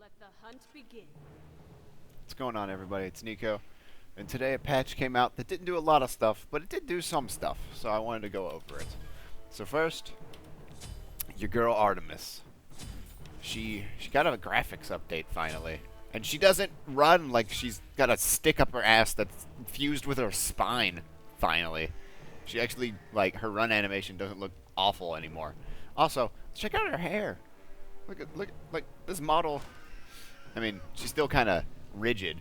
Let the hunt begin. What's going on, everybody? It's Nico, and today a patch came out that didn't do a lot of stuff, but it did do some stuff, so I wanted to go over it. So first, your girl Artemis. She got a graphics update finally, and she doesn't run like she's got a stick up her ass that's fused with her spine. Finally, she actually her run animation doesn't look awful anymore. Also, check out her hair. Look this model. I mean, she's still kind of rigid.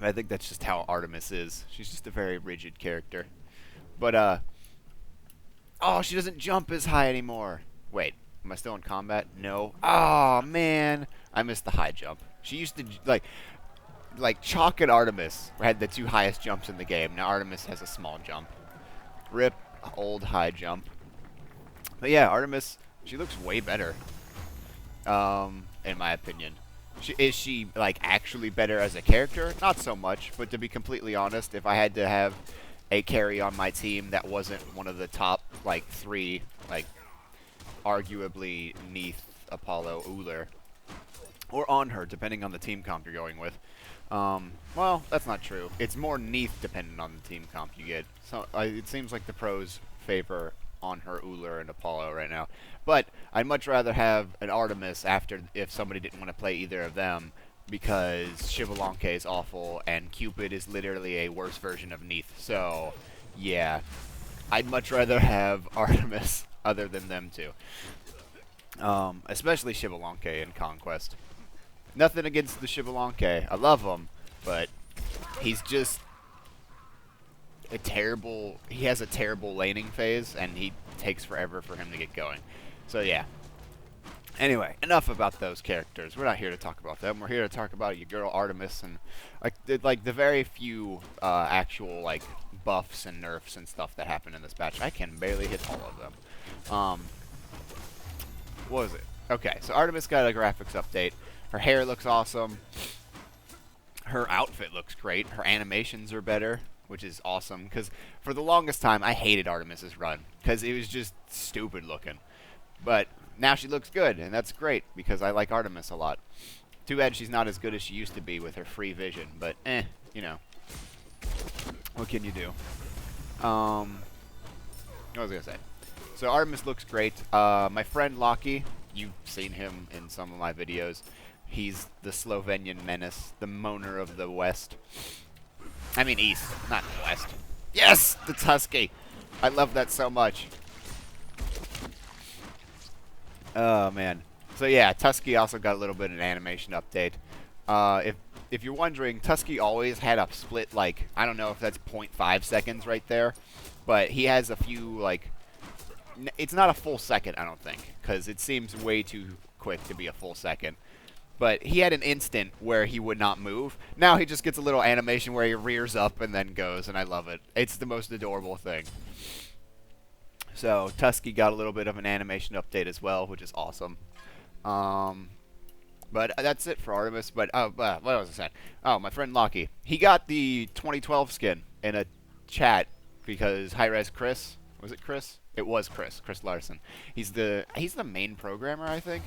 I think that's just how Artemis is. She's just a very rigid character. But, oh, she doesn't jump as high anymore. Wait, am I still in combat? No. Oh, man. I missed the high jump. She used to, like Chalk and Artemis had the two highest jumps in the game. Now Artemis has a small jump. Rip, old high jump. But yeah, Artemis, she looks way better, in my opinion. Is she actually better as a character? Not so much, but to be completely honest, if I had to have a carry on my team that wasn't one of the top three, arguably Neith, Apollo, Uller, or on her, depending on the team comp you're going with. Well, that's not true. It's more Neith dependent on the team comp you get. So it seems like the pros favor on her Uller and Apollo right now. But I'd much rather have an Artemis if somebody didn't want to play either of them, because Shivalanke is awful and Cupid is literally a worse version of Neith. So, yeah. I'd much rather have Artemis other than them two. Especially Shivalanke in Conquest. Nothing against the Shivalanke. I love him, but he's just he has a terrible laning phase, and he takes forever for him to get going. So yeah. Anyway, enough about those characters. We're not here to talk about them. We're here to talk about your girl Artemis and the very few actual buffs and nerfs and stuff that happened in this patch. I can barely hit all of them. What was it? Okay, so Artemis got a graphics update. Her hair looks awesome. Her outfit looks great. Her animations are better, which is awesome, because for the longest time I hated Artemis's run because it was just stupid looking. But now she looks good, and that's great because I like Artemis a lot. Too bad she's not as good as she used to be with her free vision, but you know. What can you do? What was I gonna say? So Artemis looks great. My friend Locky, you've seen him in some of my videos. He's the Slovenian menace, the moaner of the West. I mean East, not West. Yes! The Tusky! I love that so much. Oh, man. So yeah, Tusky also got a little bit of an animation update. If you're wondering, Tusky always had a split, I don't know if that's 0.5 seconds right there, but he has a few, it's not a full second, I don't think, because it seems way too quick to be a full second. But he had an instant where he would not move. Now he just gets a little animation where he rears up and then goes, and I love it. It's the most adorable thing. So Tusky got a little bit of an animation update as well, which is awesome. But that's it for Artemis. But what was I saying? Oh, my friend Locky. He got the 2012 skin in a chat because Hi-Res Chris, was it Chris? It was Chris Larson. He's the main programmer, I think.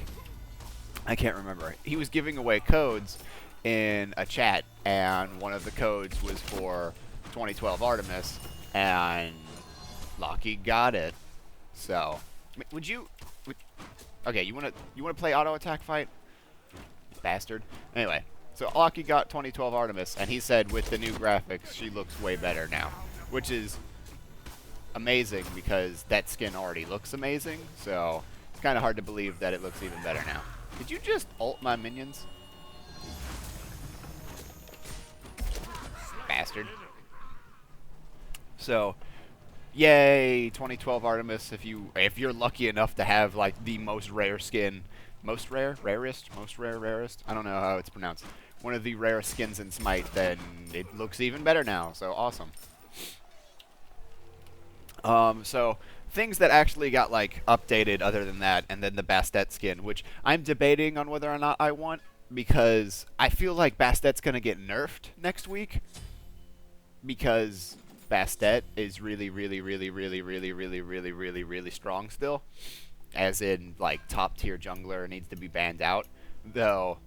I can't remember. He was giving away codes in a chat, and one of the codes was for 2012 Artemis, and Locky got it. So, okay, you wanna play auto attack fight, bastard? Anyway, so Locky got 2012 Artemis, and he said with the new graphics, she looks way better now, which is amazing because that skin already looks amazing. So it's kind of hard to believe that it looks even better now. Did you just ult my minions? Bastard. So, yay, 2012 Artemis. If you're lucky enough to have the most rare skin, rarest. I don't know how it's pronounced. One of the rarest skins in Smite, then it looks even better now. So awesome. So things that actually got updated other than that, and then the Bastet skin, which I'm debating on whether or not I want, because I feel like Bastet's gonna get nerfed next week, because Bastet is really strong still, as in top tier jungler, needs to be banned out. Though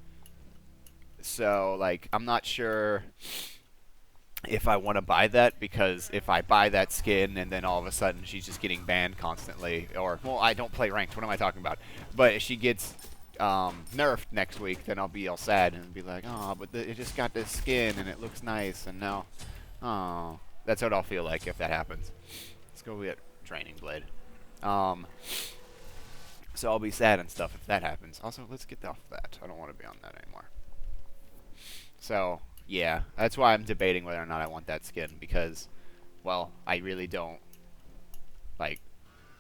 So, like, I'm not sure if I want to buy that, because if I buy that skin and then all of a sudden she's just getting banned constantly, or, well, I don't play ranked, what am I talking about? But if she gets nerfed next week, then I'll be all sad and be like, oh, but it just got this skin and it looks nice, and now, oh, that's what I'll feel like if that happens. Let's go get Training Blade. So I'll be sad and stuff if that happens. Also, let's get off that. I don't want to be on that anymore. So, yeah, that's why I'm debating whether or not I want that skin, because, well, I really don't, like,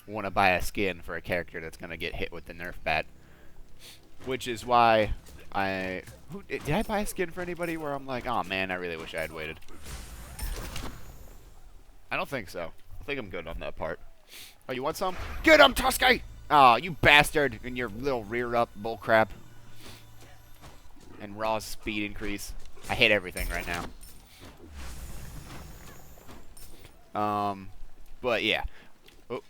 want to buy a skin for a character that's going to get hit with the Nerf bat. Which is why did I buy a skin for anybody where I'm like, oh man, I really wish I had waited? I don't think so. I think I'm good on that part. Oh, you want some? Get him, Tusky! Aw, oh, you bastard, and your little rear up bullcrap. And Raw's speed increase. I hate everything right now. But yeah. Oh.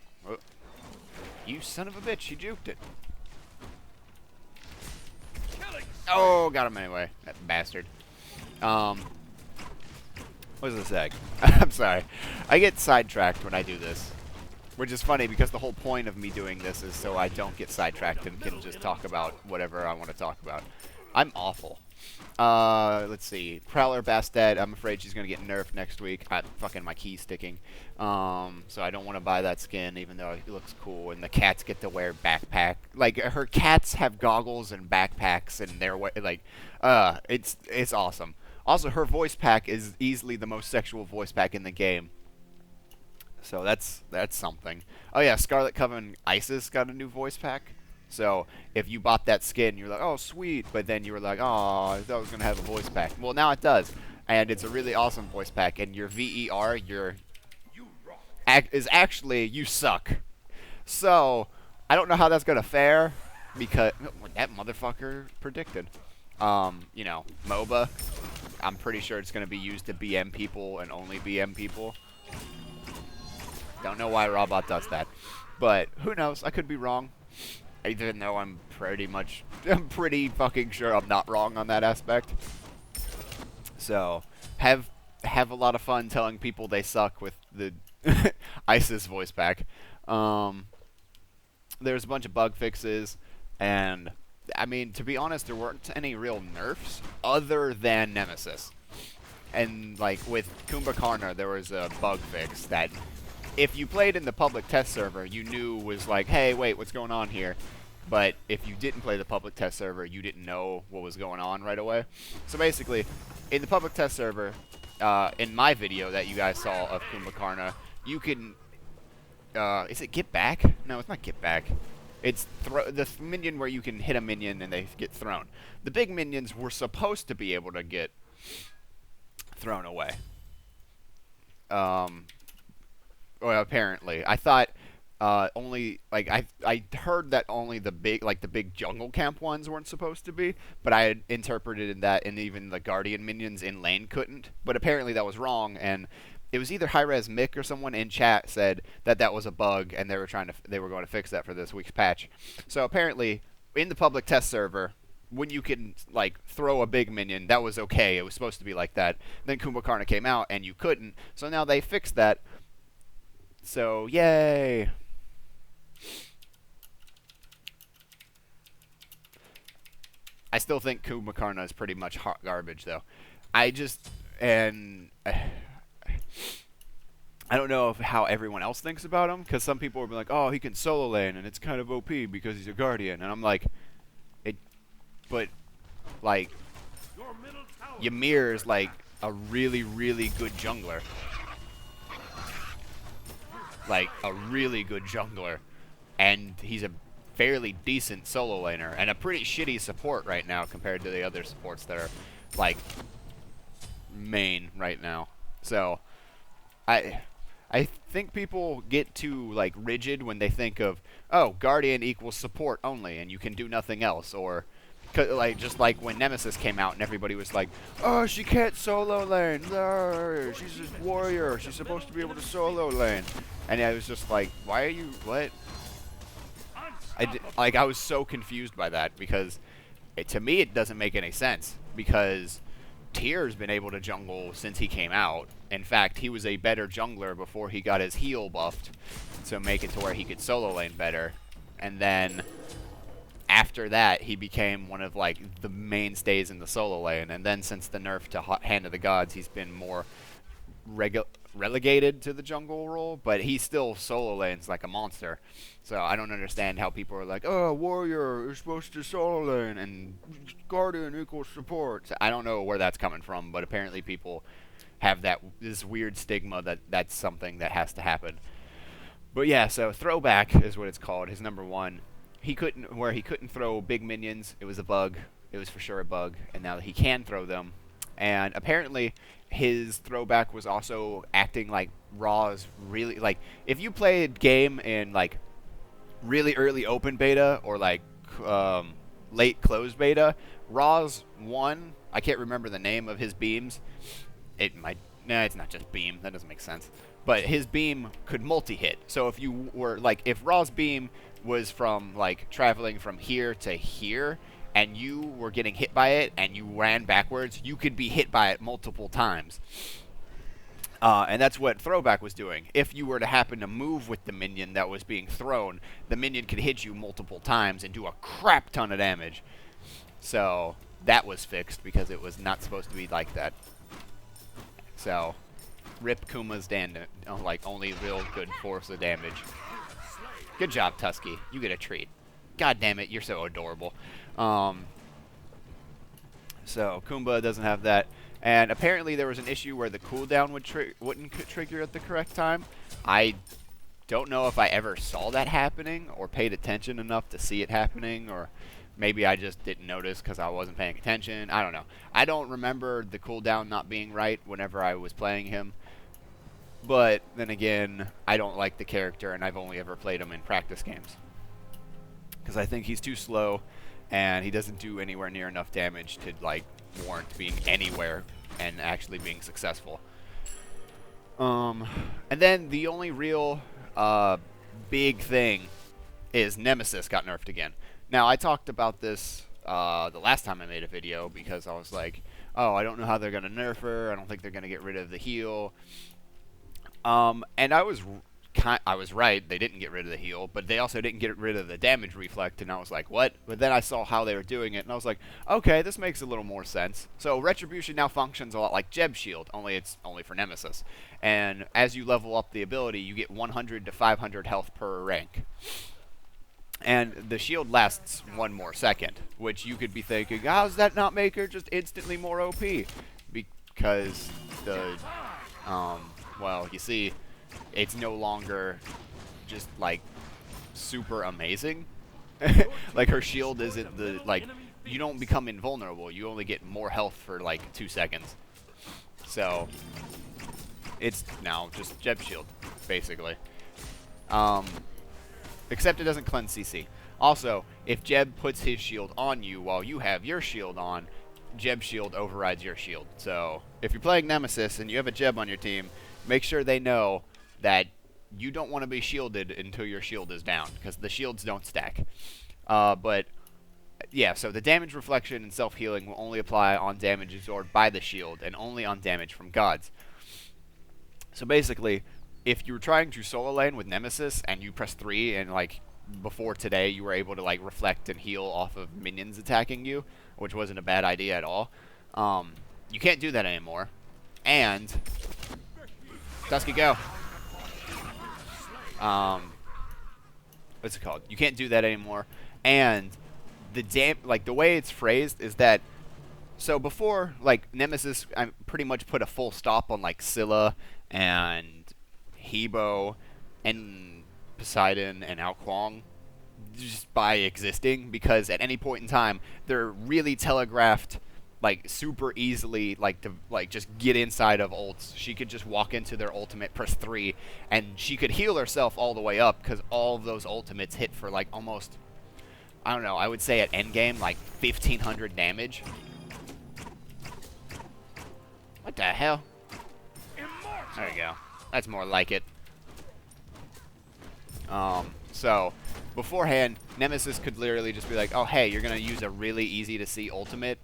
You son of a bitch, you juked it. Oh, got him anyway. That bastard. What was this egg? I'm sorry. I get sidetracked when I do this. Which is funny, because the whole point of me doing this is so I don't get sidetracked and can just talk about whatever I want to talk about. I'm awful. Let's see. Prowler Bastet, I'm afraid she's going to get nerfed next week. Fucking my key's sticking. So I don't want to buy that skin, even though it looks cool. And the cats get to wear backpack. Like, her cats have goggles and backpacks, and they're, like, it's awesome. Also, her voice pack is easily the most sexual voice pack in the game. So that's something. Oh yeah, Scarlet Coven Isis got a new voice pack. So if you bought that skin, you're like, oh sweet, but then you were like, oh, I thought it was gonna have a voice pack. Well, now it does, and it's a really awesome voice pack. And your VER, is actually you suck. So I don't know how that's gonna fare, because that motherfucker predicted. You know, MOBA. I'm pretty sure it's gonna be used to BM people and only BM people. Don't know why Robot does that, but who knows? I could be wrong. Even though I'm pretty fucking sure I'm not wrong on that aspect. So have a lot of fun telling people they suck with the ISIS voice pack. There's a bunch of bug fixes, and I mean, to be honest, there weren't any real nerfs other than Nemesis. And like with Kumbhakarna, there was a bug fix that, if you played in the public test server, you knew was like, hey, wait, what's going on here? But if you didn't play the public test server, you didn't know what was going on right away. So basically, in the public test server, in my video that you guys saw of Kumbhakarna, you can, is it get back? No, it's not get back. It's the minion where you can hit a minion and they get thrown. The big minions were supposed to be able to get thrown away. Well, apparently, I thought only, like, I heard that only the big jungle camp ones weren't supposed to be, but I had interpreted that, and even the guardian minions in lane couldn't. But apparently that was wrong, and it was either Hi-Res Mick or someone in chat said that that was a bug, and they were going to fix that for this week's patch. So apparently, in the public test server, when you can, like, throw a big minion, that was okay. It was supposed to be like that. Then Kumbhakarna came out, and you couldn't. So now they fixed that. So, yay! I still think Kumbhakarna is pretty much hot garbage, though. I don't know how everyone else thinks about him, because some people will be like, oh, he can solo lane, and it's kind of OP because he's a guardian. And I'm like, but, like, Ymir is, like, a really, really good jungler. Like, a really good jungler. And he's a fairly decent solo laner, and a pretty shitty support right now compared to the other supports that are, like, main right now. So, I think people get too, like, rigid when they think of, oh, Guardian equals support only, and you can do nothing else, or, like, just like when Nemesis came out and everybody was like, oh, she can't solo lane, she's a warrior, she's supposed to be able to solo lane. And I was just like, why are you, what? I was so confused by that, because to me, it doesn't make any sense because Tyr's been able to jungle since he came out. In fact, he was a better jungler before he got his heal buffed to make it to where he could solo lane better. And then after that, he became one of like the mainstays in the solo lane. And then since the nerf to Hand of the Gods, he's been more relegated to the jungle role, but he still solo lanes like a monster. So I don't understand how people are like, oh, warrior is supposed to solo lane and guardian equals support. So I don't know where that's coming from, but apparently people have this weird stigma that that's something that has to happen. But yeah, so throwback is what it's called. His number one, he couldn't throw big minions. It was a bug. It was for sure a bug, and now he can throw them. And apparently his throwback was also acting like Raw's really, like, if you played game in like really early open beta or like late closed beta, Raw's one, I can't remember the name of his beams. It's not just beam, that doesn't make sense. But his beam could multi-hit. So if you were like, if Raw's beam was from like traveling from here to here, and you were getting hit by it, and you ran backwards, you could be hit by it multiple times. And that's what Throwback was doing. If you were to happen to move with the minion that was being thrown, the minion could hit you multiple times and do a crap ton of damage. So that was fixed because it was not supposed to be like that. So, rip Kuma's like only real good force of damage. Good job, Tusky. You get a treat. God damn it, you're so adorable. So Kumba doesn't have that, and apparently there was an issue where the cooldown wouldn't trigger at the correct time. I don't know if I ever saw that happening or paid attention enough to see it happening, or maybe I just didn't notice because I wasn't paying attention. I don't know. I don't remember the cooldown not being right whenever I was playing him. But then again, I don't like the character, and I've only ever played him in practice games because I think he's too slow, and he doesn't do anywhere near enough damage to like warrant being anywhere and actually being successful. And then the only real big thing is Nemesis got nerfed again. Now, I talked about this the last time I made a video because I was like, oh, I don't know how they're going to nerf her. I don't think they're going to get rid of the heal. And I was right. They didn't get rid of the heal, but they also didn't get rid of the damage reflect, and I was like, what? But then I saw how they were doing it, and I was like, okay, this makes a little more sense. So Retribution now functions a lot like Jeb's shield, only it's only for Nemesis. And as you level up the ability, you get 100 to 500 health per rank. And the shield lasts 1 more second, which you could be thinking, how does that not make her just instantly more OP? Because the, well, you see, it's no longer just, like, super amazing. Like, her shield isn't the, like, you don't become invulnerable. You only get more health for, like, 2 seconds. So, it's now just Jeb's shield, basically. Except it doesn't cleanse CC. Also, if Jeb puts his shield on you while you have your shield on, Jeb's shield overrides your shield. So, if you're playing Nemesis and you have a Jeb on your team, make sure they know that you don't want to be shielded until your shield is down, because the shields don't stack. But, yeah, so the damage reflection and self-healing will only apply on damage absorbed by the shield, and only on damage from gods. So basically, if you were trying to solo lane with Nemesis, and you press 3, and, like, before today, you were able to, like, reflect and heal off of minions attacking you, which wasn't a bad idea at all, you can't do that anymore. And Dusky, go. What's it called? You can't do that anymore. And the way it's phrased is that, so before, like, Nemesis pretty much put a full stop on, like, Scylla and Hebo and Poseidon and Ao Kuang just by existing, because at any point in time they're really telegraphed, like, super easily, like, to, like, just get inside of ults. She could just walk into their ultimate, press 3, and she could heal herself all the way up, because all of those ultimates hit for, like, almost, I don't know, I would say at endgame, like, 1,500 damage. What the hell? There you go. That's more like it. So, beforehand, Nemesis could literally just be like, oh, hey, you're going to use a really easy-to-see ultimate,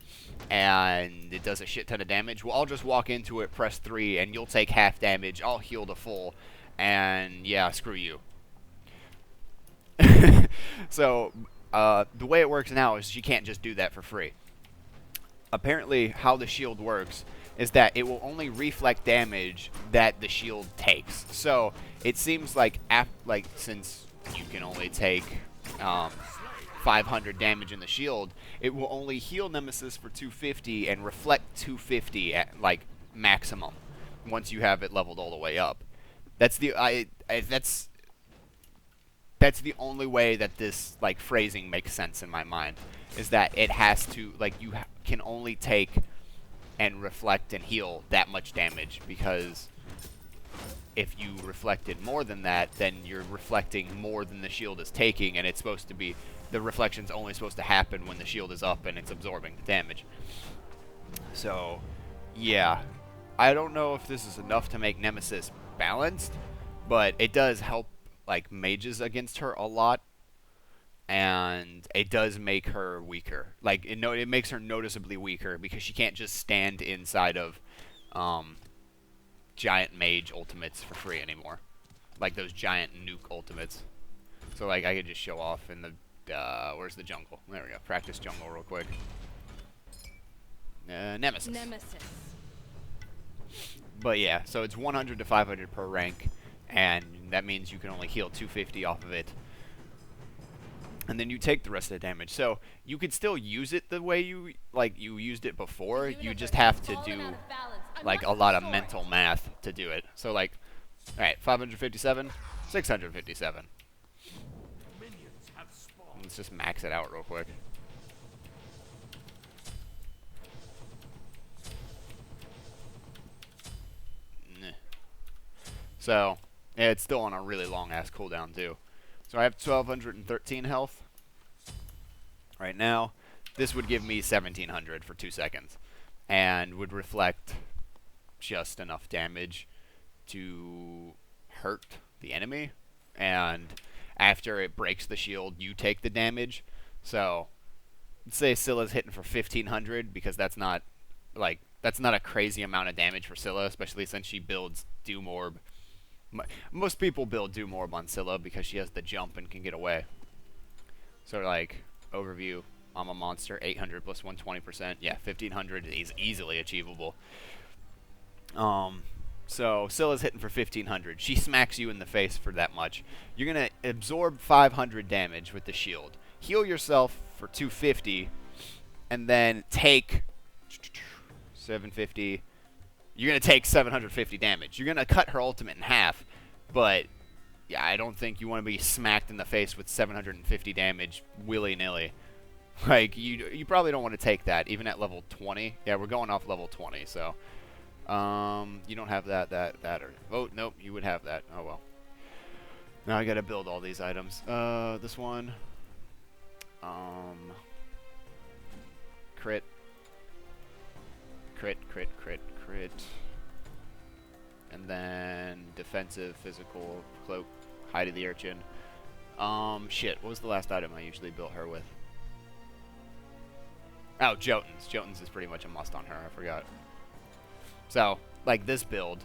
and it does a shit ton of damage. Well, I'll just walk into it, press 3, and you'll take half damage. I'll heal to full, and yeah, screw you. So, the way it works now is she can't just do that for free. Apparently, how the shield works is that it will only reflect damage that the shield takes. So, it seems like, since you can only take 500 damage in the shield, it will only heal Nemesis for 250 and reflect 250 at, like, maximum once you have it leveled all the way up. That's the that's the only way that this, like, phrasing makes sense in my mind, is that it has to, like, you can only take and reflect and heal that much damage, because if you reflected more than that, then you're reflecting more than the shield is taking, and it's supposed to be, the reflection's only supposed to happen when the shield is up and it's absorbing the damage. So, yeah. I don't know if this is enough to make Nemesis balanced, but it does help, like, mages against her a lot, and it does make her weaker. Like, it makes her noticeably weaker, because she can't just stand inside of giant mage ultimates for free anymore, like those giant nuke ultimates. So, like, I could just show off in the where's the jungle? There we go. Practice jungle real quick. Nemesis. But yeah, so it's 100 to 500 per rank, and that means you can only heal 250 off of it, and then you take the rest of the damage. So you could still use it the way you used it before. You just have to do, like, a lot of mental math to do it. So, like, all right, 557, 657. Let's just max it out real quick. So, yeah, it's still on a really long-ass cooldown, too. So I have 1,213 health right now. This would give me 1,700 for 2 seconds, and would reflect just enough damage to hurt the enemy. And after it breaks the shield, you take the damage. So, let's say Scylla's hitting for 1,500, because that's not a crazy amount of damage for Scylla, especially since she builds Doom Orb. Most people build Doom Orb on Scylla because she has the jump and can get away. So, like, overview, I'm a monster, 800 plus 120%. Yeah, 1,500 is easily achievable. So Scylla's hitting for 1,500. She smacks you in the face for that much. You're going to absorb 500 damage with the shield. Heal yourself for 250, and then take 750. You're going to take 750 damage. You're going to cut her ultimate in half, but yeah, I don't think you want to be smacked in the face with 750 damage willy-nilly. Like, you probably don't want to take that, even at level 20. Yeah, we're going off level 20, so... you don't have that, or... Oh, nope, you would have that. Oh, well. Now I gotta build all these items. This one... Crit. Crit. And then defensive, physical, cloak, hide of the urchin. Shit, what was the last item I usually built her with? Oh, Jotuns. Jotuns is pretty much a must on her, I forgot. So, like this build,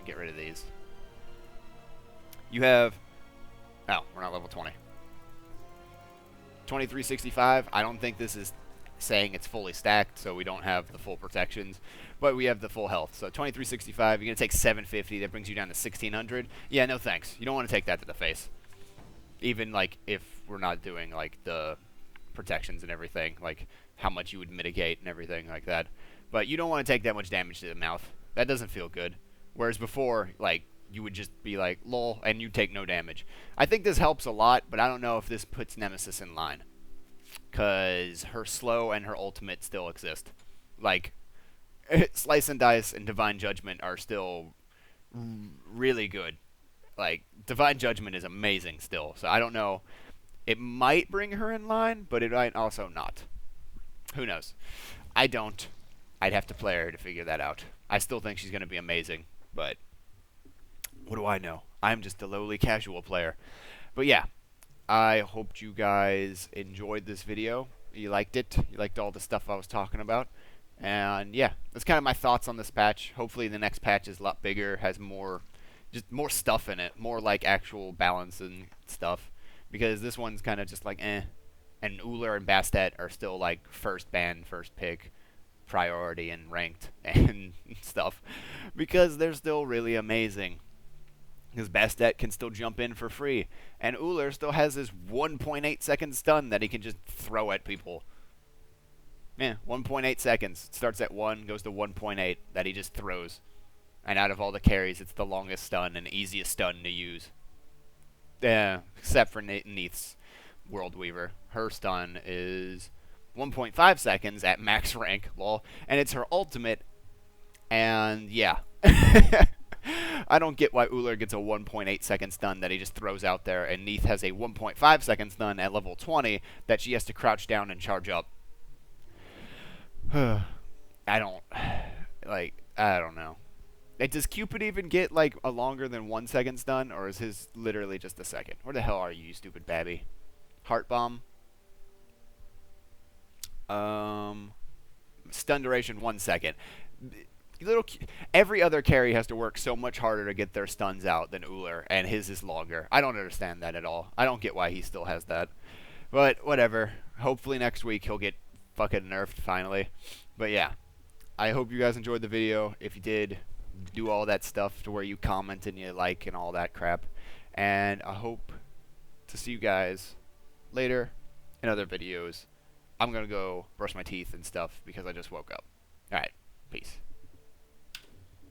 get rid of these. You have... Oh, we're not level 20. 2365, I don't think this is saying it's fully stacked, so we don't have the full protections, but we have the full health. So 2365, you're going to take 750, that brings you down to 1600. Yeah, no thanks. You don't want to take that to the face. Even, like, if we're not doing, like, the protections and everything, like, how much you would mitigate and everything like that. But you don't want to take that much damage to the mouth. That doesn't feel good. Whereas before, like, you would just be like, lol, and you take no damage. I think this helps a lot, but I don't know if this puts Nemesis in line. Because her slow and her ultimate still exist. Like, Slice and Dice and Divine Judgment are still really good. Like, Divine Judgment is amazing still. So I don't know. It might bring her in line, but it might also not. Who knows? I don't. I'd have to play her to figure that out. I still think she's going to be amazing, but what do I know? I'm just a lowly casual player. But yeah, I hoped you guys enjoyed this video. You liked it. You liked all the stuff I was talking about. And yeah, that's kind of my thoughts on this patch. Hopefully the next patch is a lot bigger, has more, just more stuff in it, more like actual balance and stuff. Because this one's kind of just like eh. And Uller and Bastet are still like first ban, first pick, priority and ranked and stuff. Because they're still really amazing. Because Bastet can still jump in for free. And Uller still has his 1.8 second stun that he can just throw at people. Yeah, 1.8 seconds. It starts at 1, goes to 1.8 that he just throws. And out of all the carries, it's the longest stun and easiest stun to use. Yeah, except for Neith's World Weaver. Her stun is 1.5 seconds at max rank, lol. And it's her ultimate. And yeah. I don't get why Uller gets a 1.8 second stun that he just throws out there, and Neith has a 1.5 second stun at level 20 that she has to crouch down and charge up. I don't know. Does Cupid even get like a longer than 1 second stun, or is his literally just a second? Where the hell are you stupid babby? Heart bomb. Stun duration 1 second. Every other carry has to work so much harder to get their stuns out than Uller, and his is longer. I don't understand that at all. I don't get why he still has that. But whatever. Hopefully next week he'll get fucking nerfed finally. But yeah, I hope you guys enjoyed the video. If you did, do all that stuff to where you comment and you like and all that crap. And I hope to see you guys later in other videos. I'm going to go brush my teeth and stuff because I just woke up. Alright, peace.